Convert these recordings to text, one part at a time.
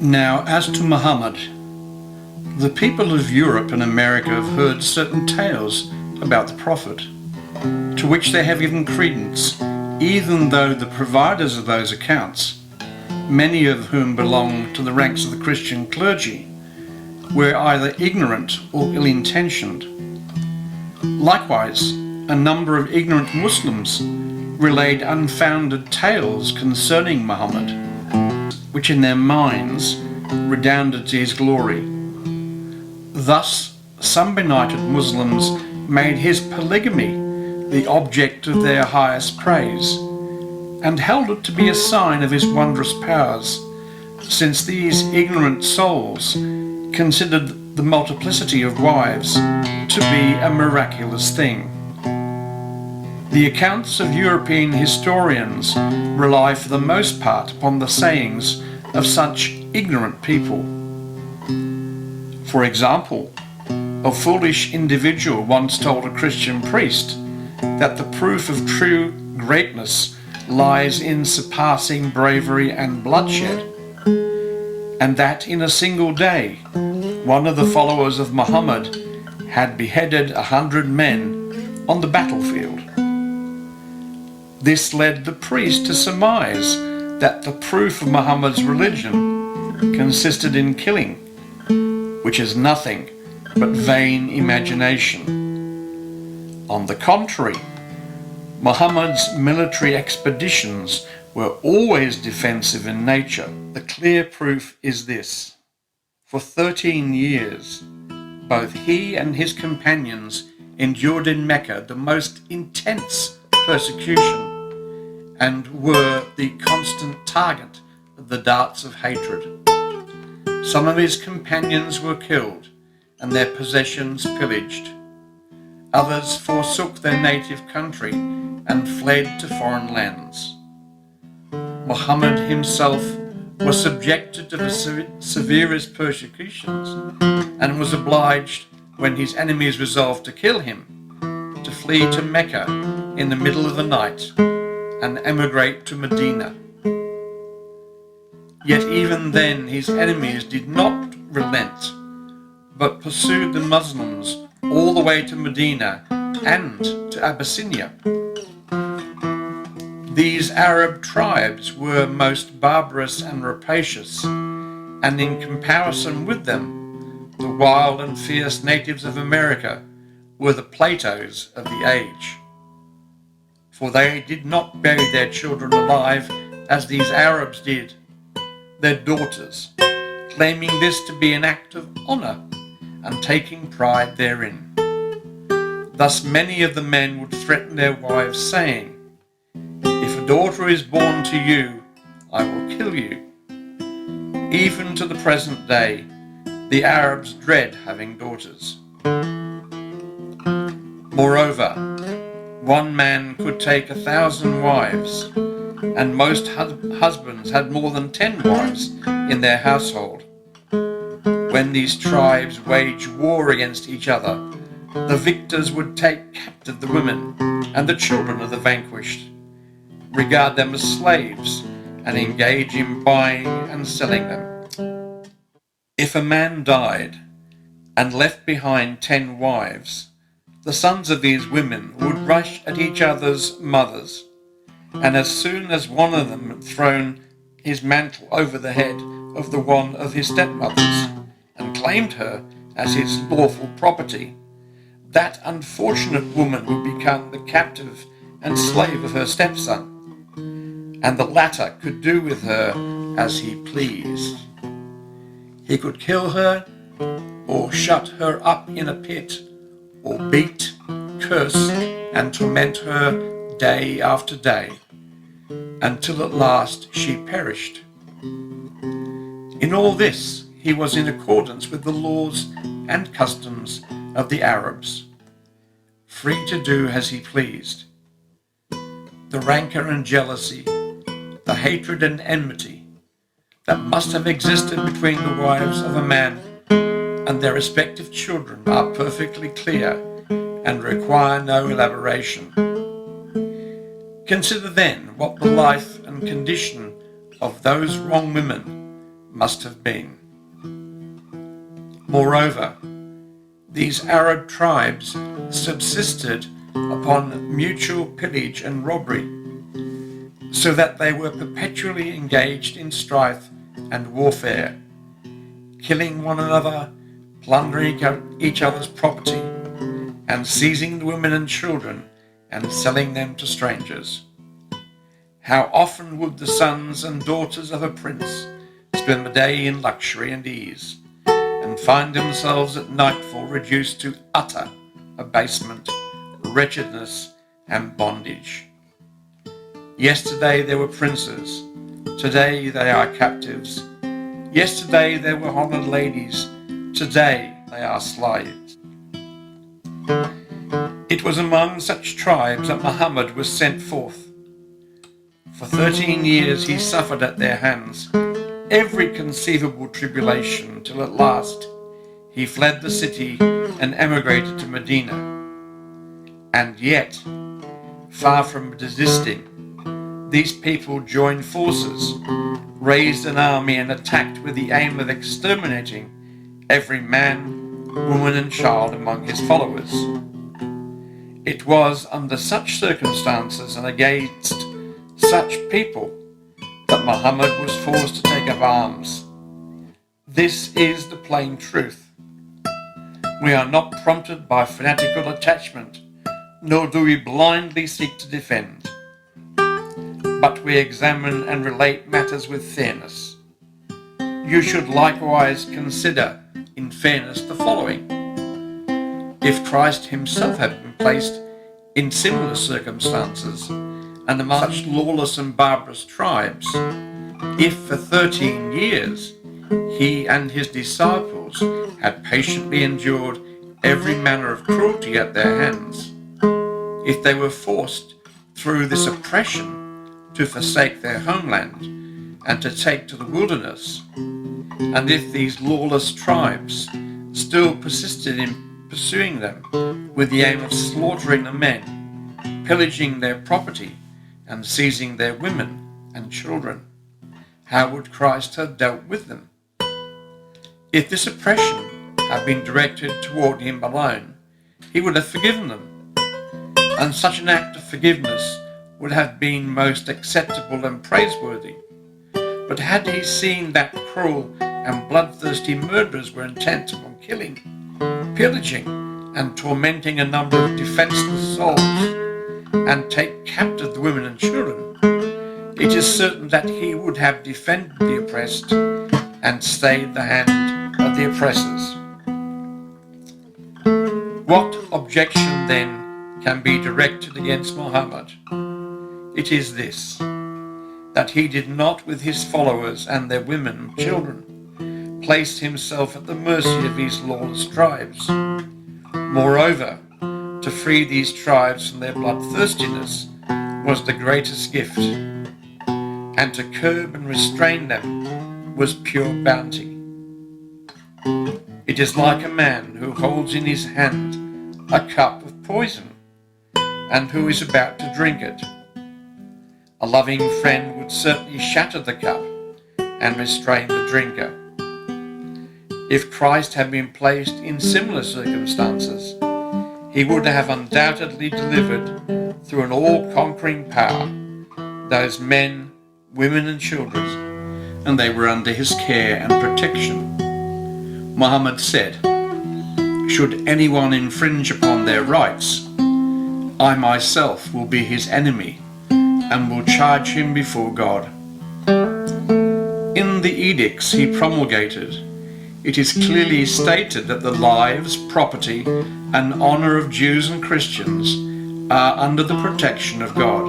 Now, as to Muhammad, the people of Europe and America have heard certain tales about the Prophet, to which they have given credence, even though the providers of those accounts, many of whom belong to the ranks of the Christian clergy, were either ignorant or ill-intentioned. Likewise, a number of ignorant Muslims relayed unfounded tales concerning Muhammad, which in their minds redounded to his glory. Thus, some benighted Muslims made his polygamy the object of their highest praise, and held it to be a sign of his wondrous powers, since these ignorant souls considered the multiplicity of wives to be a miraculous thing. The accounts of European historians rely for the most part upon the sayings of such ignorant people. For example, a foolish individual once told a Christian priest that the proof of true greatness lies in surpassing bravery and bloodshed, and that in a single day one of the followers of Muhammad had beheaded 100 men on the battlefield. This led the priest to surmise that the proof of Muhammad's religion consisted in killing, which is nothing but vain imagination. On the contrary, Muhammad's military expeditions were always defensive in nature. The clear proof is this. For 13 years, both he and his companions endured in Mecca the most intense persecution and were the constant target of the darts of hatred. Some of his companions were killed and their possessions pillaged. Others forsook their native country and fled to foreign lands. Muhammad himself was subjected to the severest persecutions and was obliged, when his enemies resolved to kill him, to flee to Mecca in the middle of the night and emigrate to Medina. Yet even then his enemies did not relent, but pursued the Muslims all the way to Medina and to Abyssinia. These Arab tribes were most barbarous and rapacious, and in comparison with them, the wild and fierce natives of America were the Platos of the age. For they did not bury their children alive as these Arabs did, their daughters, claiming this to be an act of honor and taking pride therein. Thus many of the men would threaten their wives, saying, "If a daughter is born to you, I will kill you." Even to the present day, the Arabs dread having daughters. Moreover, one man could take 1,000 wives, and most husbands had more than 10 wives in their household. When these tribes waged war against each other, the victors would take captive the women and the children of the vanquished, regard them as slaves, and engage in buying and selling them. If a man died and left behind 10 wives, the sons of these women would rush at each other's mothers, and as soon as one of them had thrown his mantle over the head of the one of his stepmothers and claimed her as his lawful property, that unfortunate woman would become the captive and slave of her stepson, and the latter could do with her as he pleased. He could kill her, or shut her up in a pit, or beat, curse, and torment her day after day, until at last she perished. In all this, he was in accordance with the laws and customs of the Arabs, free to do as he pleased. The rancor and jealousy, the hatred and enmity that must have existed between the wives of a man and their respective children are perfectly clear and require no elaboration. Consider then what the life and condition of those wrong women must have been. Moreover, these Arab tribes subsisted upon mutual pillage and robbery, so that they were perpetually engaged in strife and warfare, killing one another, plundering each other's property, and seizing the women and children and selling them to strangers. How often would the sons and daughters of a prince spend the day in luxury and ease, and find themselves at nightfall reduced to utter abasement, wretchedness, and bondage. Yesterday they were princes, today they are captives. Yesterday they were honoured ladies, today they are slaves. It was among such tribes that Muhammad was sent forth. For 13 years he suffered at their hands every conceivable tribulation, till at last he fled the city and emigrated to Medina. And yet, far from desisting, these people joined forces, raised an army, and attacked with the aim of exterminating every man, woman, and child among his followers. It was under such circumstances and against such people that Muhammad was forced to take up arms. This is the plain truth. We are not prompted by fanatical attachment, nor do we blindly seek to defend, but we examine and relate matters with fairness. You should likewise consider in fairness the following. If Christ himself had been placed in similar circumstances and among such lawless and barbarous tribes, if for 13 years he and his disciples had patiently endured every manner of cruelty at their hands, if they were forced through this oppression to forsake their homeland and to take to the wilderness, and if these lawless tribes still persisted in pursuing them with the aim of slaughtering the men, pillaging their property, and seizing their women and children, how would Christ have dealt with them? If this oppression had been directed toward him alone, he would have forgiven them, and such an act of forgiveness would have been most acceptable and praiseworthy. But had he seen that cruel and bloodthirsty murderers were intent upon killing, pillaging, and tormenting a number of defenseless souls, and take captive the women and children, it is certain that he would have defended the oppressed and stayed the hand of the oppressors. What objection then can be directed against Muhammad? It is this, that he did not with his followers and their women and children place himself at the mercy of these lawless tribes. Moreover, to free these tribes from their bloodthirstiness was the greatest gift, and to curb and restrain them was pure bounty. It is like a man who holds in his hand a cup of poison and who is about to drink it. A loving friend would certainly shatter the cup and restrain the drinker. If Christ had been placed in similar circumstances, he would have undoubtedly delivered through an all-conquering power those men, women and children, and they were under his care and protection. Muhammad said, "Should anyone infringe upon their rights, I myself will be his enemy and will charge him before God." In the edicts he promulgated, it is clearly stated that the lives, property, and honour of Jews and Christians are under the protection of God.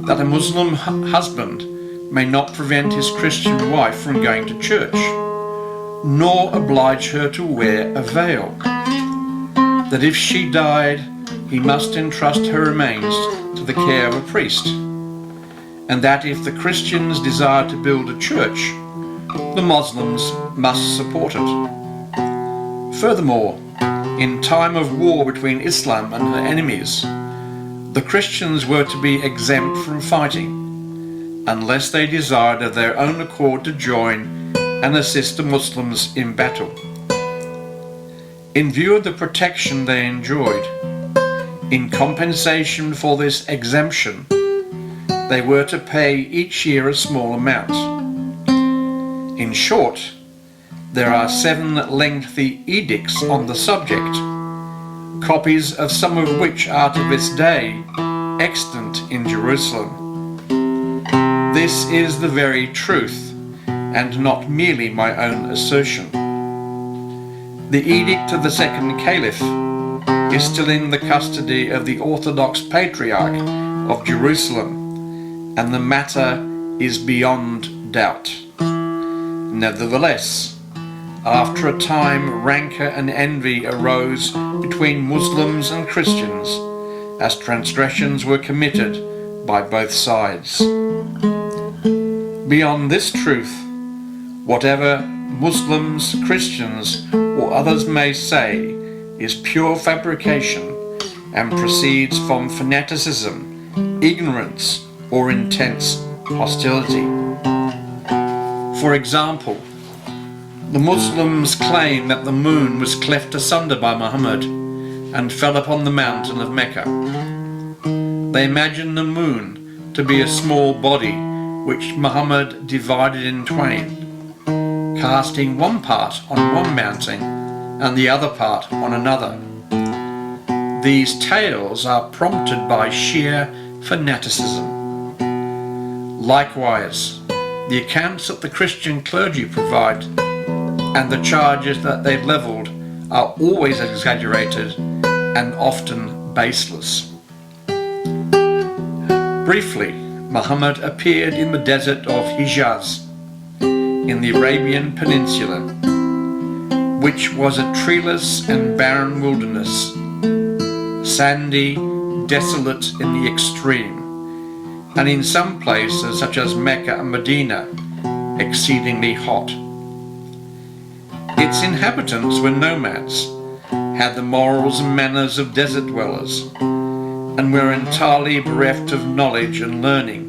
That a Muslim husband may not prevent his Christian wife from going to church, nor oblige her to wear a veil. That if she died, he must entrust her remains to the care of a priest. And that if the Christians desire to build a church, the Muslims must support it. Furthermore, in time of war between Islam and her enemies, the Christians were to be exempt from fighting, unless they desired of their own accord to join and assist the Muslims in battle. In view of the protection they enjoyed, in compensation for this exemption, they were to pay each year a small amount. In short, there are 7 lengthy edicts on the subject, copies of some of which are to this day extant in Jerusalem. This is the very truth, and not merely my own assertion. The edict of the second caliph is still in the custody of the Orthodox Patriarch of Jerusalem, and the matter is beyond doubt. Nevertheless, after a time, rancor and envy arose between Muslims and Christians, as transgressions were committed by both sides. Beyond this truth, whatever Muslims, Christians, or others may say is pure fabrication and proceeds from fanaticism, ignorance, or intense hostility. For example, the Muslims claim that the moon was cleft asunder by Muhammad and fell upon the mountain of Mecca. They imagine the moon to be a small body which Muhammad divided in twain, casting one part on one mountain and the other part on another. These tales are prompted by sheer fanaticism. Likewise, the accounts that the Christian clergy provide and the charges that they've levelled are always exaggerated and often baseless. Briefly, Muhammad appeared in the desert of Hijaz, in the Arabian Peninsula, which was a treeless and barren wilderness, sandy, desolate in the extreme, and in some places, such as Mecca and Medina, exceedingly hot. Its inhabitants were nomads, had the morals and manners of desert dwellers, and were entirely bereft of knowledge and learning.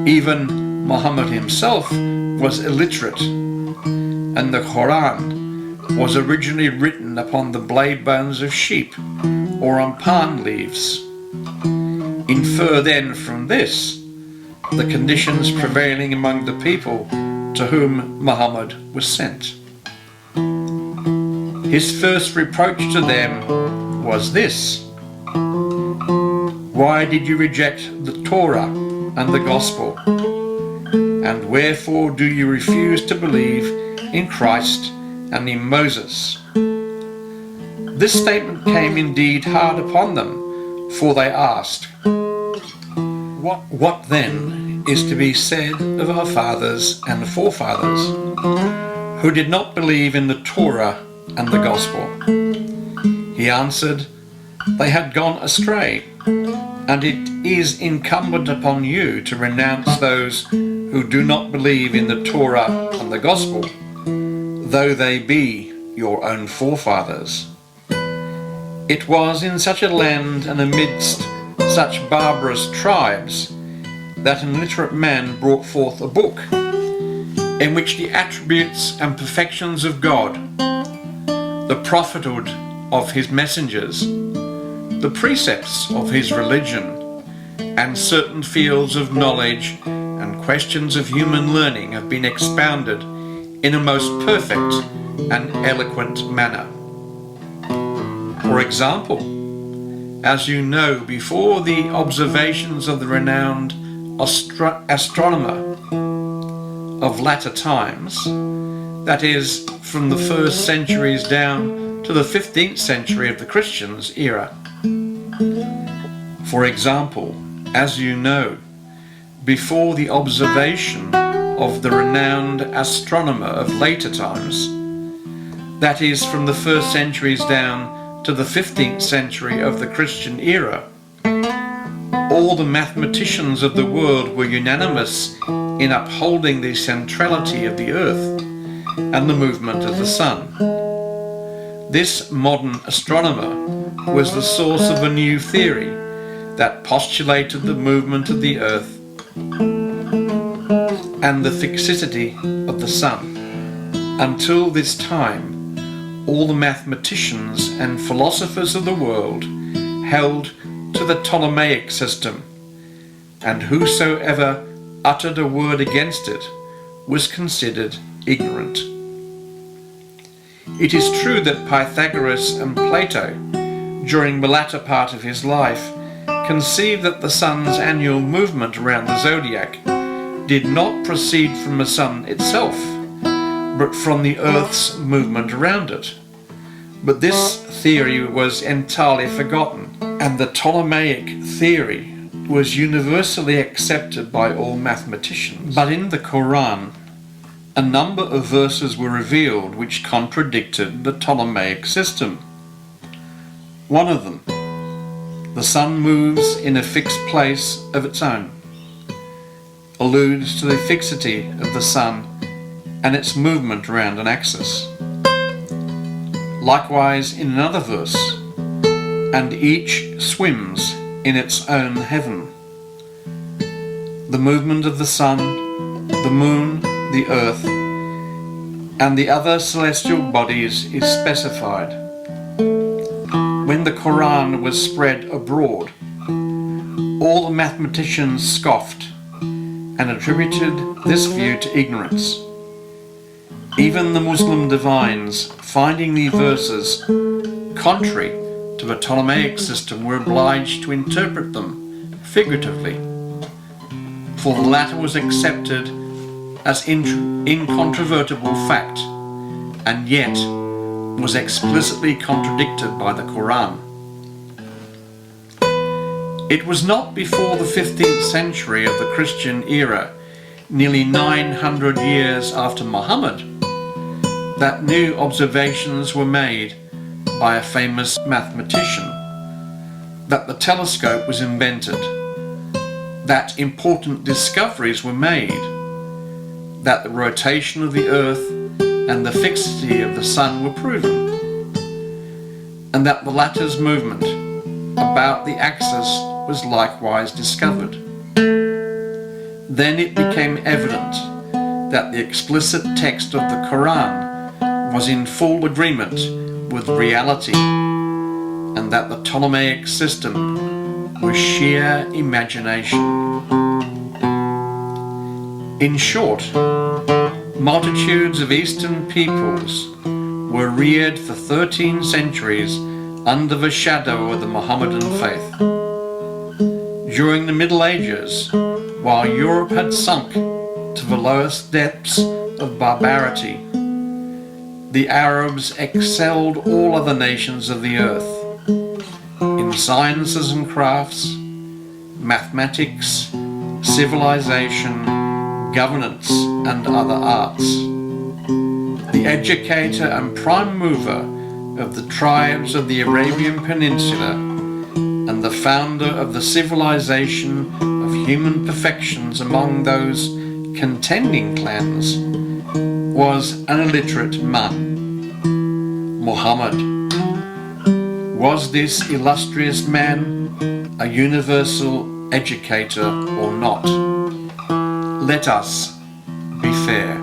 Even Muhammad himself was illiterate, and the Quran was originally written upon the blade bones of sheep or on palm leaves. Infer then from this the conditions prevailing among the people to whom Muhammad was sent. His first reproach to them was this: why did you reject the Torah and the Gospel? And wherefore do you refuse to believe in Christ and in Moses? This statement came indeed hard upon them, for they asked, What then is to be said of our fathers and forefathers, who did not believe in the Torah and the Gospel? He answered, they had gone astray, and it is incumbent upon you to renounce those who do not believe in the Torah and the Gospel, though they be your own forefathers. It was in such a land and amidst such barbarous tribes that an illiterate man brought forth a book in which the attributes and perfections of God, the prophethood of his messengers, the precepts of his religion, and certain fields of knowledge and questions of human learning have been expounded in a most perfect and eloquent manner. For example, as you know, before the observations of the renowned astronomer of latter times, that is, from the 1st centuries down to the 15th century of the Christians' era. For example, as you know, before the observation of the renowned astronomer of later times, that is, from the 1st centuries down to the 15th century of the Christian era, all the mathematicians of the world were unanimous in upholding the centrality of the earth and the movement of the sun. This modern astronomer was the source of a new theory that postulated the movement of the earth and the fixity of the sun. Until this time, all the mathematicians and philosophers of the world held to the Ptolemaic system, and whosoever uttered a word against it was considered ignorant. It is true that Pythagoras and Plato, during the latter part of his life, conceived that the sun's annual movement around the zodiac did not proceed from the sun itself, but from the earth's movement around it. But this theory was entirely forgotten, and the Ptolemaic theory was universally accepted by all mathematicians. But in the Quran, a number of verses were revealed which contradicted the Ptolemaic system. One of them, the sun moves in a fixed place of its own, alludes to the fixity of the sun and its movement around an axis. Likewise in another verse, and each swims in its own heaven. The movement of the sun, the moon, the earth, and the other celestial bodies is specified. When the Quran was spread abroad, all the mathematicians scoffed and attributed this view to ignorance. Even the Muslim divines, finding the verses contrary to the Ptolemaic system, were obliged to interpret them figuratively, for the latter was accepted as incontrovertible fact, and yet was explicitly contradicted by the Quran. It was not before the 15th century of the Christian era, nearly 900 years after Muhammad, that new observations were made by a famous mathematician, that the telescope was invented, that important discoveries were made, that the rotation of the earth and the fixity of the sun were proven, and that the latter's movement about the axis was likewise discovered. Then it became evident that the explicit text of the Quran was in full agreement with reality, and that the Ptolemaic system was sheer imagination. In short, multitudes of Eastern peoples were reared for 13 centuries under the shadow of the Mohammedan faith. During the Middle Ages, while Europe had sunk to the lowest depths of barbarity, the Arabs excelled all other nations of the earth in sciences and crafts, mathematics, civilization, governance, and other arts. The educator and prime mover of the tribes of the Arabian Peninsula and the founder of the civilization of human perfections among those contending clans was an illiterate man, Muhammad. Was this illustrious man a universal educator or not? Let us be fair.